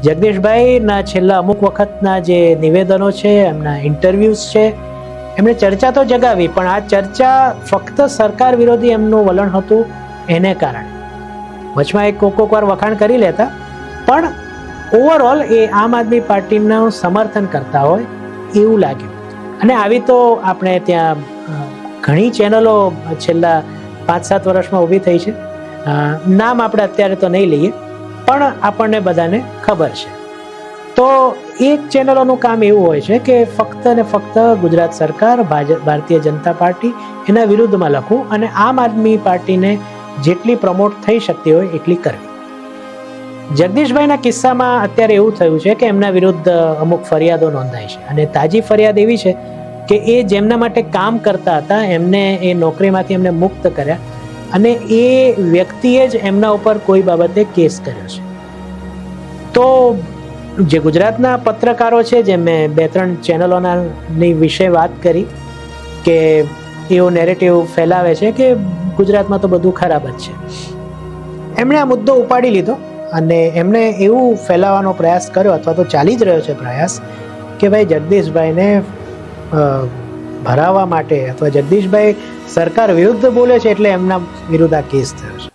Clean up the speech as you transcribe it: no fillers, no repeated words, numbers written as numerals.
જગદીશભાઈના છેલ્લા અમુક વખતના જે નિવેદનો છે, એમના ઇન્ટરવ્યૂઝ છે, એમણે ચર્ચા તો જગાવી, પણ આ ચર્ચા ફક્ત સરકાર વિરોધી એમનું વલણ હતું એને કારણે. વચમાં એક કોક વાર વખાણ કરી લેતા, પણ ઓવરઓલ એ આમ આદમી પાર્ટીનું સમર્થન કરતા હોય એવું લાગ્યું. અને આવી તો આપણે ત્યાં ઘણી ચેનલો છેલ્લા 5-7 વર્ષમાં ઊભી થઈ છે. નામ આપણે અત્યારે તો નહીં લઈએ, પણ આપણને બધાને ખબર છે. તો એક ચેનલોનું કામ એવું હોય છે કે ફક્ત ને ફક્ત ગુજરાત સરકાર, ભારતીય જનતા પાર્ટી એના વિરુદ્ધમાં લખવું અને આમ આદમી પાર્ટીને જેટલી પ્રમોટ થઈ શકતી હોય એટલી કરવી. જગદીશભાઈના કિસ્સામાં અત્યારે એવું થયું છે કે એમના વિરુદ્ધ અમુક ફરિયાદો નોંધાઈ છે, અને તાજી ફરિયાદ એવી છે કે એ જેમના માટે કામ કરતા હતા એમને એ નોકરીમાંથી એમને મુક્ત કર્યા, અને એ વ્યક્તિએ જ એમના ઉપર કોઈ બાબતે કેસ કર્યો છે. તો જે ગુજરાતના પત્રકારો છે, જે મેં 2-3 ચેનલોની વિશે વાત કરી કે એવો નેરેટિવ ફેલાવે છે કે ગુજરાતમાં તો બધું ખરાબ જ છે, એમણે આ મુદ્દો ઉપાડી લીધો અને એમણે એવું ફેલાવવાનો પ્રયાસ કર્યો, અથવા તો ચાલી જ રહ્યો છે પ્રયાસ, કે ભાઈ જગદીશભાઈને ભરાવવા માટે, અથવા જગદીશભાઈ સરકાર વિરુદ્ધ બોલે છે એટલે એમના વિરુદ્ધ આ કેસ થયો છે.